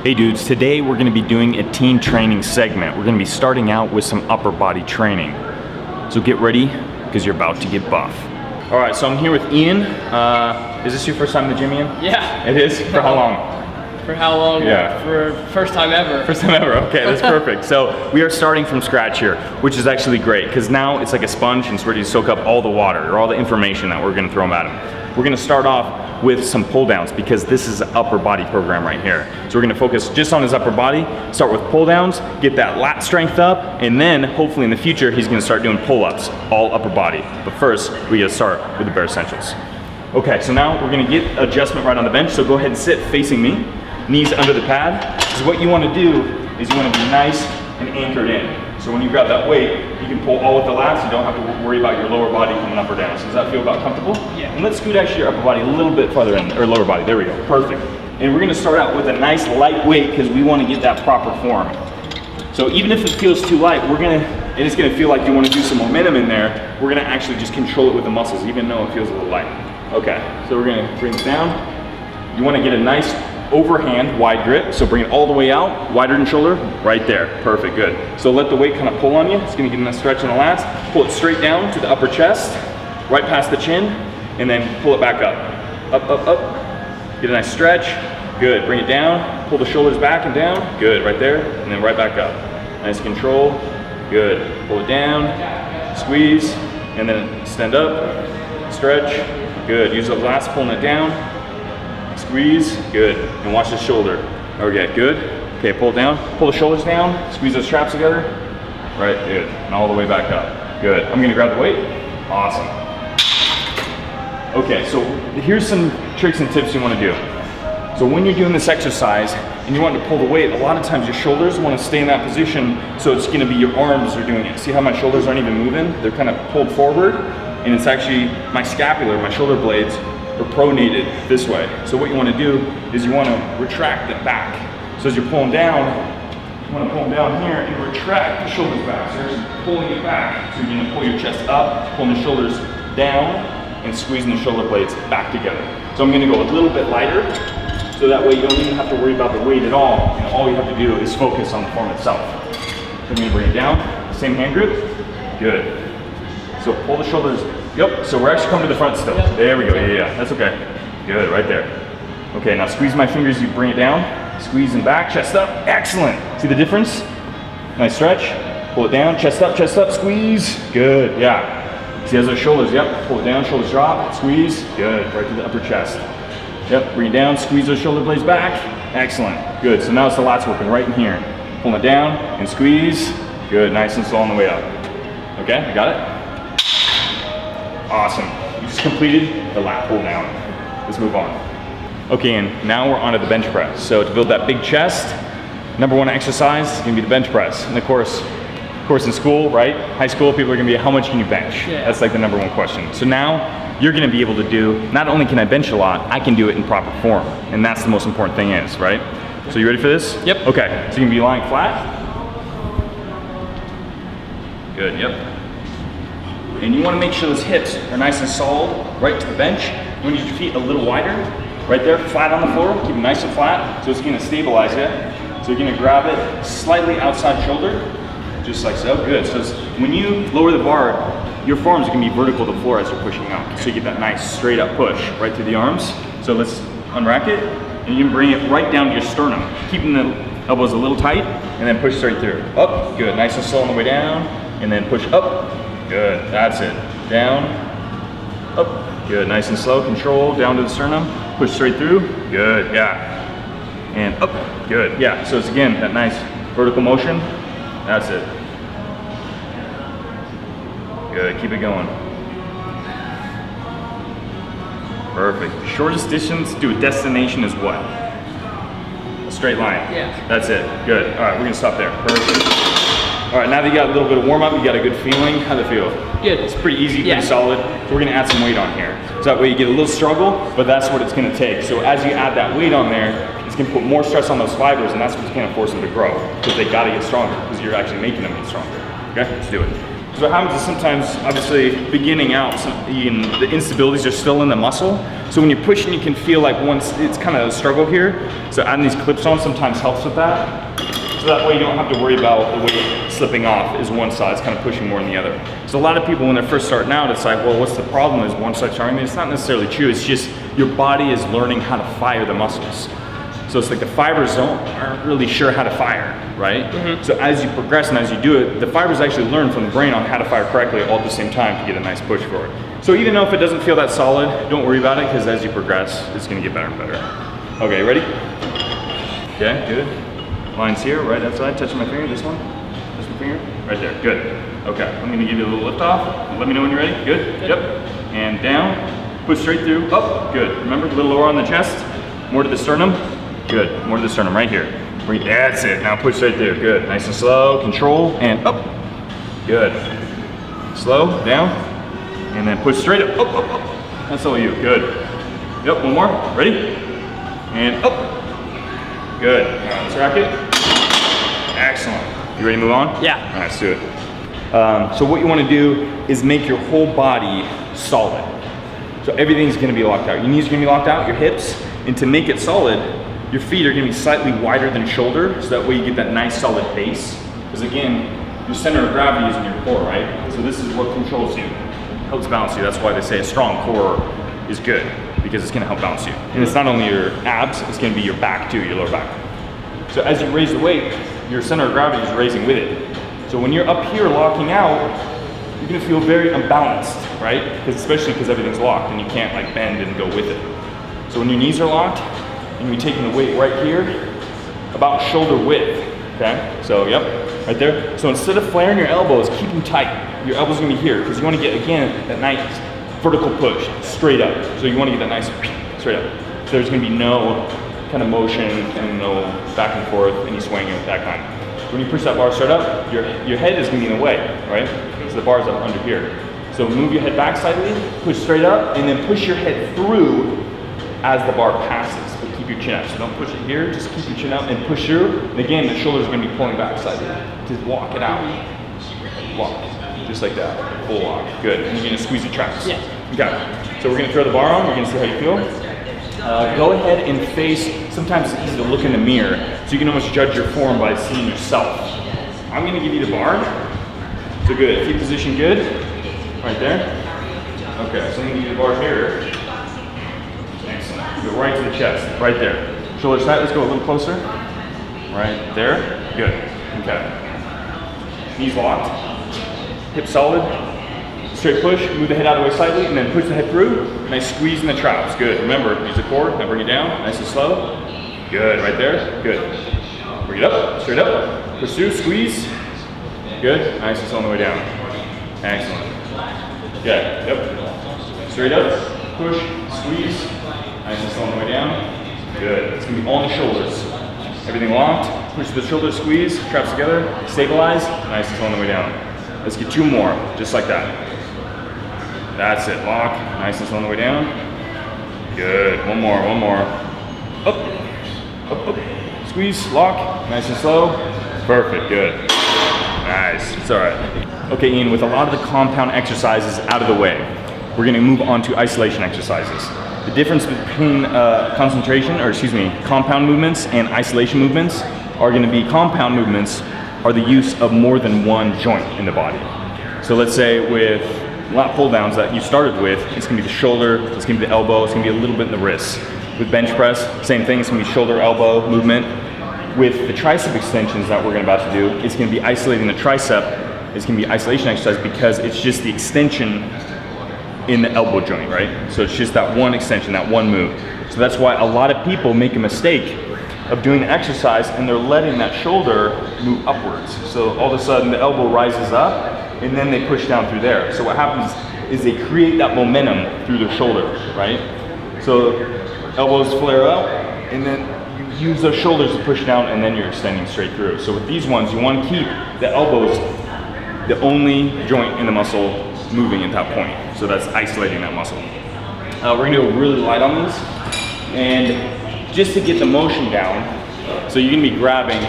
Hey dudes, today we're gonna be doing a team training segment. We're gonna be starting out with some upper body training. So get ready, because you're about to get buff. All right, so I'm here with Ian. Is this your first time in the gym, Ian? Yeah. It is? For how long? For how long? Yeah. For first time ever. First time ever, okay, that's perfect. So we are starting from scratch here, which is actually great, because now it's like a sponge and it's ready to soak up all the water, or all the information that we're gonna throw at him. We're gonna start off with some pull downs, because this is an upper body program right here. So we're gonna focus just on his upper body, start with pull downs, get that lat strength up, and then hopefully in the future, he's gonna start doing pull-ups, all upper body. But first, we gotta start with the bare essentials. Okay, so now we're gonna get adjustment right on the bench, so go ahead and sit facing me, knees under the pad. So what you wanna do is you wanna be nice and anchored in. So when you grab that weight, you can pull all with the lats. You don't have to worry about your lower body coming up or down. So does that feel about comfortable? Yeah. And let's scoot actually your upper body a little bit farther in, or lower body. There we go, perfect. And we're gonna start out with a nice light weight, because we wanna get that proper form. So even if it feels too light, and it's gonna feel like you wanna do some momentum in there, we're gonna actually just control it with the muscles, even though it feels a little light. Okay, so we're gonna bring it down. You wanna get a nice overhand wide grip, so bring it all the way out, wider than shoulder, right there, perfect, good. So let the weight kind of pull on you. It's gonna get a nice stretch in the lats. Pull it straight down to the upper chest, right past the chin, and then pull it back up. Up, up, up, get a nice stretch, good. Bring it down, pull the shoulders back and down, good, right there, and then right back up. Nice control, good. Pull it down, squeeze, and then stand up, stretch, good. Use the lats, pulling it down, squeeze, good, and watch the shoulder. Okay, good. Okay, pull it down, pull the shoulders down, squeeze those traps together. Right, good, and all the way back up. Good, I'm gonna grab the weight. Awesome. Okay, so here's some tricks and tips you wanna do. So when you're doing this exercise and you want to pull the weight, a lot of times your shoulders wanna stay in that position, so it's gonna be your arms are doing it. See how my shoulders aren't even moving? They're kind of pulled forward, and it's actually my scapula, my shoulder blades, are pronated this way. So what you want to do is you want to retract it back. So as you're pulling down, you want to pull them down here and retract the shoulders back. So you're just pulling it back. So you're going to pull your chest up, pulling the shoulders down, and squeezing the shoulder blades back together. So I'm going to go a little bit lighter, so that way you don't even have to worry about the weight at all. And all you have to do is focus on the form itself. So I'm going to bring it down, same hand grip, good. So pull the shoulders. Yep, so we're actually coming to the front still. Yep. There we go, yeah, that's okay. Good, right there. Okay, now squeeze my fingers, you bring it down. Squeeze and back, chest up, excellent. See the difference? Nice stretch, pull it down, chest up, squeeze. Good, yeah. See those shoulders, yep, pull it down, shoulders drop, squeeze. Good, right to the upper chest. Yep, bring it down, squeeze those shoulder blades back. Excellent, good. So now it's the lats working right in here. Pull it down and squeeze. Good, nice and slow on the way up. Okay, you got it? Awesome, you just completed the lat pull down. Let's move on. Okay, and now we're onto the bench press. So to build that big chest, number one exercise is gonna be the bench press. And of course in school, right? High school, people are gonna be, how much can you bench? Yeah. That's like the number one question. So now you're gonna be able to do, not only can I bench a lot, I can do it in proper form. And that's the most important thing is, right? So you ready for this? Yep. Okay, so you can be lying flat. Good, yep. And you want to make sure those hips are nice and solid, right to the bench. You want your feet a little wider, right there, flat on the floor. Keep them nice and flat, so it's going to stabilize you. So you're going to grab it slightly outside shoulder, just like so. Good. So when you lower the bar, your forearms are going to be vertical to the floor as you're pushing up. So you get that nice straight up push right through the arms. So let's unrack it, and you can bring it right down to your sternum, keeping the elbows a little tight, and then push straight through. Up, good. Nice and slow on the way down, and then push up. Good, that's it. Down, up, good, nice and slow, control, down to the sternum, push straight through, good, yeah. And up, good, yeah. So it's again, that nice vertical motion, that's it. Good, keep it going. Perfect. The shortest distance to a destination is what? A straight line. Yeah. That's it, good. All right, we're gonna stop there, perfect. All right, now that you got a little bit of warm up, you got a good feeling. How'd it feel? Good. It's pretty easy, pretty solid. So we're gonna add some weight on here. So that way you get a little struggle, but that's what it's gonna take. So as you add that weight on there, it's gonna put more stress on those fibers, and that's what's gonna force them to grow, because they gotta get stronger, because you're actually making them get stronger. Okay, let's do it. Because what happens is sometimes, obviously, beginning out, the instabilities are still in the muscle. So when you're pushing, you can feel like once it's kind of a struggle here. So adding these clips on sometimes helps with that. So that way you don't have to worry about the weight slipping off is one side's kind of pushing more than the other. So a lot of people when they're first starting out, it's like, well, what's the problem? Is one side starting? I mean, it's not necessarily true. It's just your body is learning how to fire the muscles. So it's like the fibers aren't really sure how to fire, right? So as you progress and as you do it, the fibers actually learn from the brain on how to fire correctly all at the same time to get a nice push forward. So even though if it doesn't feel that solid, don't worry about it, because as you progress, it's gonna get better and better. Okay, ready? Okay, good. Lines here, right outside, touching my finger, this one? This my finger? Right there, good. Okay, I'm gonna give you a little lift off. Let me know when you're ready, good? Yep. And down, push straight through, up, good. Remember, a little lower on the chest, more to the sternum. Good, more to the sternum, right here. That's it, now push right there, good. Nice and slow, control, and up. Good. Slow, down, and then push straight up, up, up, up. That's all you, good. Yep, one more, ready? And up. Good, now let's rack it. Excellent. You ready to move on? Yeah. All right, let's do it. So what you wanna do is make your whole body solid. So everything's gonna be locked out. Your knees are gonna be locked out, your hips, and to make it solid, your feet are gonna be slightly wider than shoulder, so that way you get that nice solid base. Because again, your center of gravity is in your core, right? So this is what controls you, helps balance you. That's why they say a strong core is good, because it's gonna help balance you. And it's not only your abs, it's gonna be your back too, your lower back. So as you raise the weight, your center of gravity is raising with it. So when you're up here locking out, you're gonna feel very unbalanced, right? Especially because everything's locked and you can't like bend and go with it. So when your knees are locked, and you're taking the weight right here, about shoulder width, okay? So, yep, right there. So instead of flaring your elbows, keep them tight. Your elbows are gonna be here, because you wanna get, again, that nice vertical push, straight up. So you wanna get that nice, straight up. So there's gonna be no kind of motion and no back and forth, any swinging of that kind. When you push that bar straight up, your head is gonna be in the way, right? So the bar's up under here. So move your head back slightly, push straight up, and then push your head through as the bar passes. Keep your chin up, so don't push it here, just keep your chin up and push through. And again, the shoulders are gonna be pulling back slightly. Just walk it out. Walk, just like that, full walk, good. And you're gonna squeeze the traps. Yeah. Okay, so we're gonna throw the bar on, we're gonna see how you feel. Go ahead and face, sometimes it's easy to look in the mirror, so you can almost judge your form by seeing yourself. I'm gonna give you the bar. So good, feet position good, right there. Okay, so I'm gonna give you the bar here. Go right to the chest, right there. Shoulders tight, let's go a little closer. Right there, good, okay. Knees locked, hips solid, straight push, move the head out of the way slightly, and then push the head through. Nice squeeze in the traps, good. Remember, use the core, now bring it down, nice and slow. Good, right there, good. Bring it up, straight up, push through, squeeze. Good, nice and slow on the way down. Excellent. Good, yep. Straight up, push, squeeze. Nice and slow on the way down. Good. It's gonna be all on the shoulders. Everything locked. Push the shoulders, squeeze, traps together, stabilize. Nice and slow on the way down. Let's get two more, just like that. That's it. Lock. Nice and slow on the way down. Good. One more, one more. Up, up, up. Squeeze, lock. Nice and slow. Perfect. Good. Nice. It's all right. Okay, Ian. With a lot of the compound exercises out of the way, we're gonna move on to isolation exercises. The difference between compound movements and isolation movements are gonna be compound movements are the use of more than one joint in the body. So let's say with lat pull downs that you started with, it's gonna be the shoulder, it's gonna be the elbow, it's gonna be a little bit in the wrist. With bench press, same thing, it's gonna be shoulder, elbow movement. With the tricep extensions that we're about to do, it's gonna be isolating the tricep, it's gonna be isolation exercise because it's just the extension in the elbow joint, right? So it's just that one extension, that one move. So that's why a lot of people make a mistake of doing the exercise and they're letting that shoulder move upwards. So all of a sudden the elbow rises up and then they push down through there. So what happens is they create that momentum through their shoulder, right? So elbows flare up and then you use those shoulders to push down and then you're extending straight through. So with these ones, you want to keep the elbows the only joint in the muscle moving at that point. So that's isolating that muscle. We're gonna go really light on these. And just to get the motion down, so you're gonna be grabbing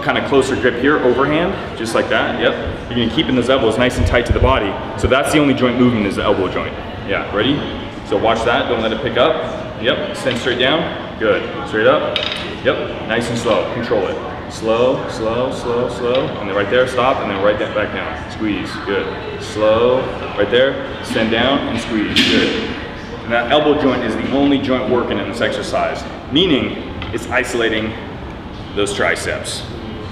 kind of closer grip here, overhand, just like that, yep. You're gonna keep in those elbows nice and tight to the body. So that's the only joint movement is the elbow joint. Yeah, ready? So watch that, don't let it pick up. Yep, extend straight down, good. Straight up, yep, nice and slow, control it. Slow, slow, slow, slow, and then right there, stop, and then right back down. Squeeze, good. Slow, right there, extend down and squeeze, good. And that elbow joint is the only joint working in this exercise, meaning it's isolating those triceps.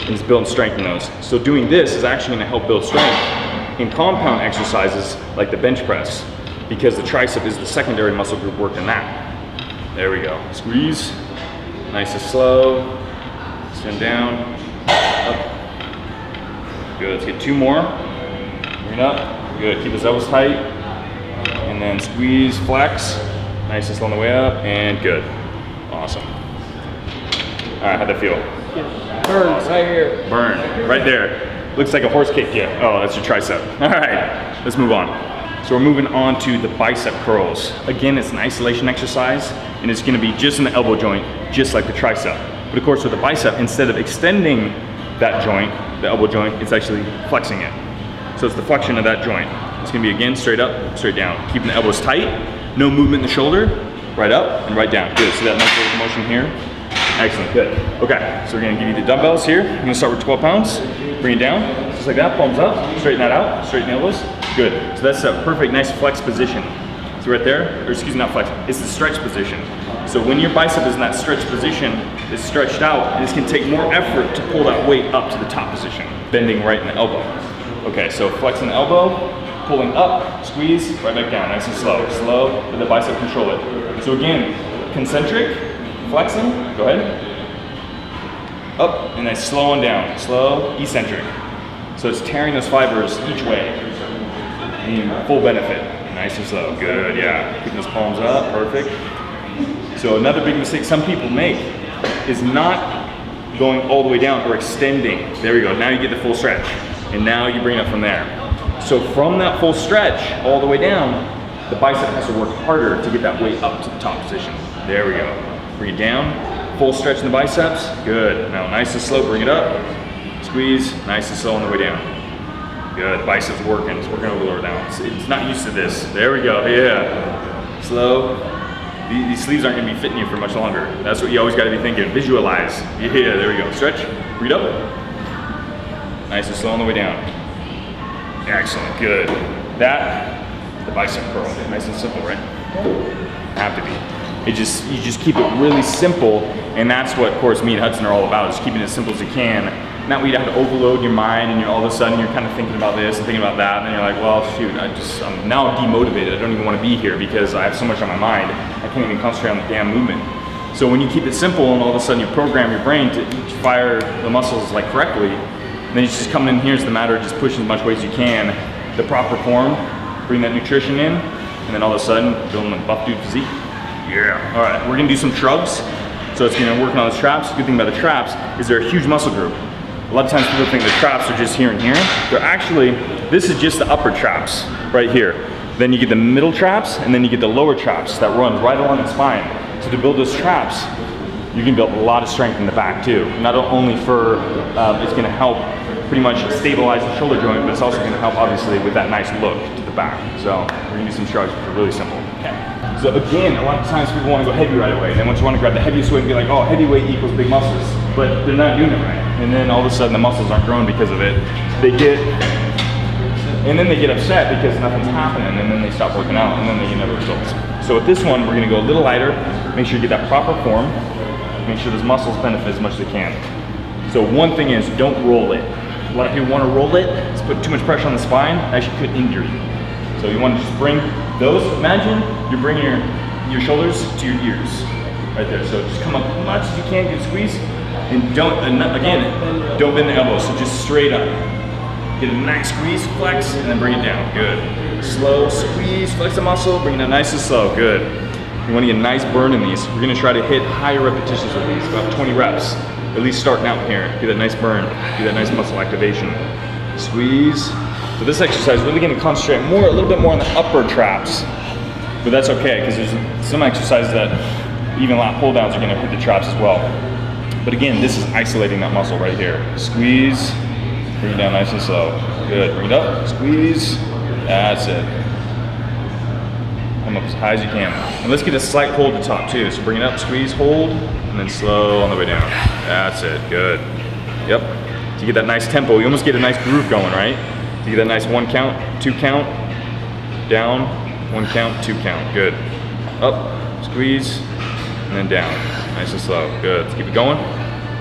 And it's building strength in those. So doing this is actually gonna help build strength in compound exercises like the bench press, because the tricep is the secondary muscle group working that. There we go. Squeeze, nice and slow. Extend down, up. Good, let's get 2 more. Bring it up, good. Keep those elbows tight. And then squeeze, flex. Nice and slow on the way up, and good. Awesome. All right, how'd that feel? Burn right here. Burn, right there. Looks like a horse kicked you. Oh, that's your tricep. All right, let's move on. So we're moving on to the bicep curls. Again, it's an isolation exercise, and it's gonna be just in the elbow joint, just like the tricep. But of course, with the bicep, instead of extending that joint, the elbow joint, it's actually flexing it. So it's the flexion of that joint. It's gonna be, again, straight up, straight down. Keeping the elbows tight, no movement in the shoulder, right up and right down. Good, see that nice little motion here? Excellent, good. Okay, so we're gonna give you the dumbbells here. You're gonna start with 12 pounds, bring it down, just like that, palms up, straighten that out, straighten the elbows. Good, so that's a perfect, nice flex position. So right there, or excuse me, not flex, it's the stretch position. So when your bicep is in that stretch position, it's stretched out, it's gonna take more effort to pull that weight up to the top position, bending right in the elbow. Okay, so flexing the elbow, pulling up, squeeze, right back down, nice and slow. Slow, let the bicep control it. So again, concentric, flexing, go ahead. Up, and then slow and down. Slow, eccentric. So it's tearing those fibers each way. And full benefit. Nice and slow, good, yeah. Keeping those palms up, perfect. So another big mistake some people make is not going all the way down or extending. There we go, now you get the full stretch. And now you bring it up from there. So from that full stretch all the way down, the bicep has to work harder to get that weight up to the top position. There we go. Bring it down, full stretch in the biceps, good. Now nice and slow, bring it up, squeeze, nice and slow on the way down. Good, biceps working, it's working over lower down. It's not used to this. There we go, yeah. Slow. These sleeves aren't gonna be fitting you for much longer. That's what you always gotta be thinking, visualize. Yeah, there we go, stretch, bring it up. Nice and slow on the way down. Excellent, good. That, the bicep curl, nice and simple, right? Have to be. You just keep it really simple, and that's what, of course, me and Hudson are all about, is keeping it as simple as you can. Not where you have to overload your mind, and all of a sudden you're kind of thinking about this and thinking about that, and then you're like, well, shoot, I'm now demotivated. I don't even want to be here because I have so much on my mind. I can't even concentrate on the damn movement. So when you keep it simple, and all of a sudden you program your brain to fire the muscles like correctly, then it's just coming in here. It's the matter of just pushing as much weight as you can, the proper form, bring that nutrition in, and then all of a sudden building a buff dude physique. Yeah. All right, we're gonna do some shrugs. So it's gonna work on those traps. The good thing about the traps is they're a huge muscle group. A lot of times people think the traps are just here and here. They're actually, this is just the upper traps right here. Then you get the middle traps, and then you get the lower traps that run right along the spine. So to build those traps, you can build a lot of strength in the back too. Not only for, it's gonna help pretty much stabilize the shoulder joint, but it's also gonna help obviously with that nice look to the back. So we're gonna do some shrugs, which are really simple. Okay. So again, a lot of times people wanna go heavy right away. They want to grab the heaviest weight and be like, oh, heavyweight equals big muscles. But they're not doing it right. And then all of a sudden the muscles aren't growing because of it. And then they get upset because nothing's happening, and then they stop working out, and then they get no results. So with this one, we're gonna go a little lighter, make sure you get that proper form, make sure those muscles benefit as much as they can. So one thing is, don't roll it. A lot of people wanna roll it, it's put too much pressure on the spine, actually could injure you. So you wanna just bring those, imagine you're bringing your shoulders to your ears, right there. So just come up as much as you can, get a squeeze, and don't bend the elbows, so just straight up. Get a nice squeeze, flex, and then bring it down, good. Slow squeeze, flex the muscle, bring it down nice and slow, good. You wanna get a nice burn in these. We're gonna try to hit higher repetitions with these, about 20 reps. At least starting out here, get that nice burn, get that nice muscle activation. Squeeze. So this exercise is really gonna concentrate a little bit more on the upper traps, but that's okay, because there's some exercises that even lat pull downs are gonna hit the traps as well. But again, this is isolating that muscle right here. Squeeze, bring it down nice and slow. Good, bring it up, squeeze, that's it. Come up as high as you can. And let's get a slight hold at the top too. So bring it up, squeeze, hold, and then slow on the way down. That's it, good. Yep, to get that nice tempo, you almost get a nice groove going, right? To get that nice 1 count, 2 count, down, 1 count, 2 count, good. Up, squeeze, and then down, nice and slow, good. Let's keep it going,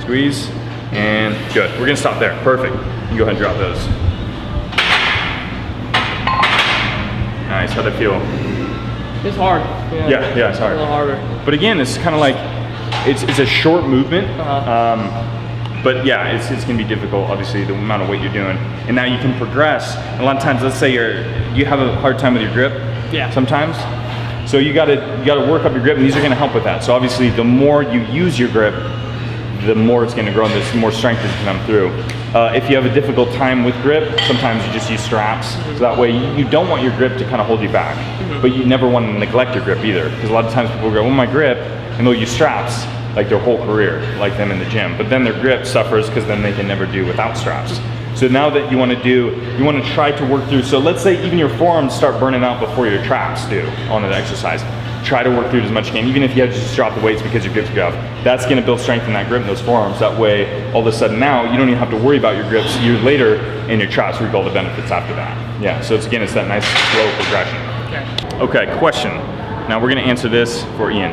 squeeze, and good. We're gonna stop there, perfect. You can go ahead and drop those. Nice, how'd that feel? It's hard. Yeah, it's hard. A little harder. But again, it's kind of like, it's a short movement, but yeah, it's gonna be difficult, obviously, the amount of weight you're doing. And now you can progress. A lot of times, let's say you have a hard time with your grip. Yeah. Sometimes. So you gotta work up your grip, and these are gonna help with that. So obviously, the more you use your grip, the more it's gonna grow, and the more strength is gonna come through. If you have a difficult time with grip, sometimes you just use straps. So that way, you don't want your grip to kind of hold you back, but you never want to neglect your grip either. Because a lot of times people go, well, my grip, and they'll use straps like their whole career, like them in the gym. But then their grip suffers because then they can never do without straps. So now that you want to try to work through, so let's say even your forearms start burning out before your traps do on an exercise. Try to work through it as much as you can, even if you have to just drop the weights because your grip's good. That's gonna build strength in that grip in those forearms. That way, all of a sudden now, you don't even have to worry about your grips. Years later, and your traps reap all the benefits after that. Yeah, so it's that nice slow progression. Okay, question. Now we're gonna answer this for Ian.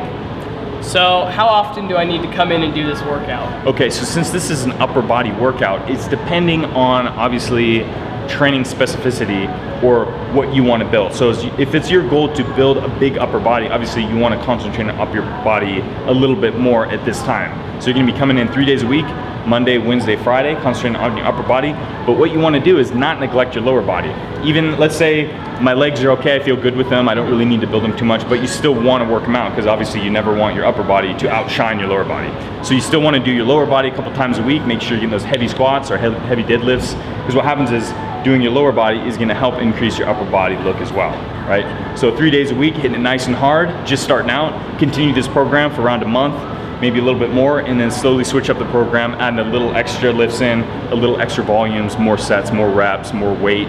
So how often do I need to come in and do this workout? Okay, so since this is an upper body workout, it's depending on, obviously, training specificity or what you want to build. So if it's your goal to build a big upper body, obviously you want to concentrate on your body a little bit more at this time. So you're going to be coming in 3 days a week, Monday, Wednesday, Friday, concentrating on your upper body. But what you want to do is not neglect your lower body. Even, let's say my legs are okay, I feel good with them, I don't really need to build them too much, but you still want to work them out because obviously you never want your upper body to outshine your lower body. So you still want to do your lower body a couple times a week, make sure you're getting those heavy squats or heavy deadlifts, because what happens is doing your lower body is going to help increase your upper body look as well, right? So 3 days a week, hitting it nice and hard, just starting out, continue this program for around a month, maybe a little bit more, and then slowly switch up the program, adding a little extra lifts in, a little extra volumes, more sets, more reps, more weight.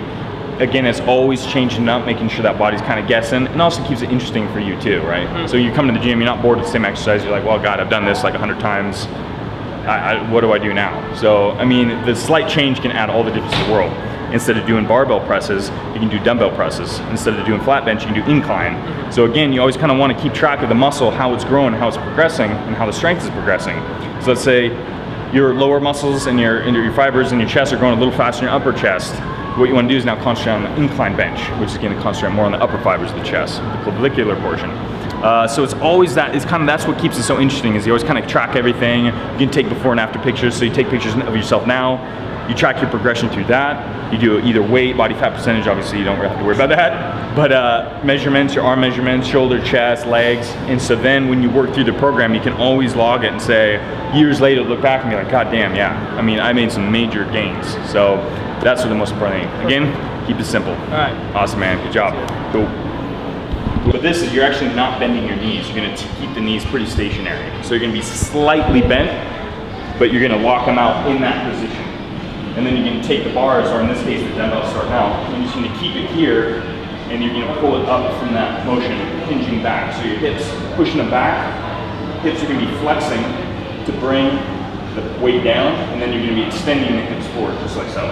Again, it's always changing up, making sure that body's kind of guessing, and also keeps it interesting for you too, right? So you come to the gym, you're not bored with the same exercise, you're like, well, God, I've done this like 100 times, what do I do now? So, I mean, the slight change can add all the difference in the world. Instead of doing barbell presses, you can do dumbbell presses. Instead of doing flat bench, you can do incline. So again, you always kind of want to keep track of the muscle, how it's growing, how it's progressing, and how the strength is progressing. So let's say your lower muscles and your fibers in your chest are growing a little faster in your upper chest. What you want to do is now concentrate on the incline bench, which is going to concentrate more on the upper fibers of the chest, the clavicular portion. So it's always that, that's what keeps it so interesting, is you always kind of track everything. You can take before and after pictures, so you take pictures of yourself now, you track your progression through that. You do either weight, body fat percentage, obviously you don't really have to worry about that, but measurements, your arm measurements, shoulder, chest, legs, and so then when you work through the program, you can always log it and say, years later, look back and be like, God damn, yeah, I mean, I made some major gains. So that's the most important thing. Again, keep it simple. All right. Awesome, man, good job. Cool. But this is, you're actually not bending your knees. You're gonna keep the knees pretty stationary. So you're gonna be slightly bent, but you're gonna lock them out in that position. And then you're gonna take the bars, or in this case, the dumbbells starting out, and you're just gonna keep it here, and you're gonna pull it up from that motion, hinging back. So your hips, pushing them back, hips are gonna be flexing to bring the weight down, and then you're gonna be extending the hips forward, just like so.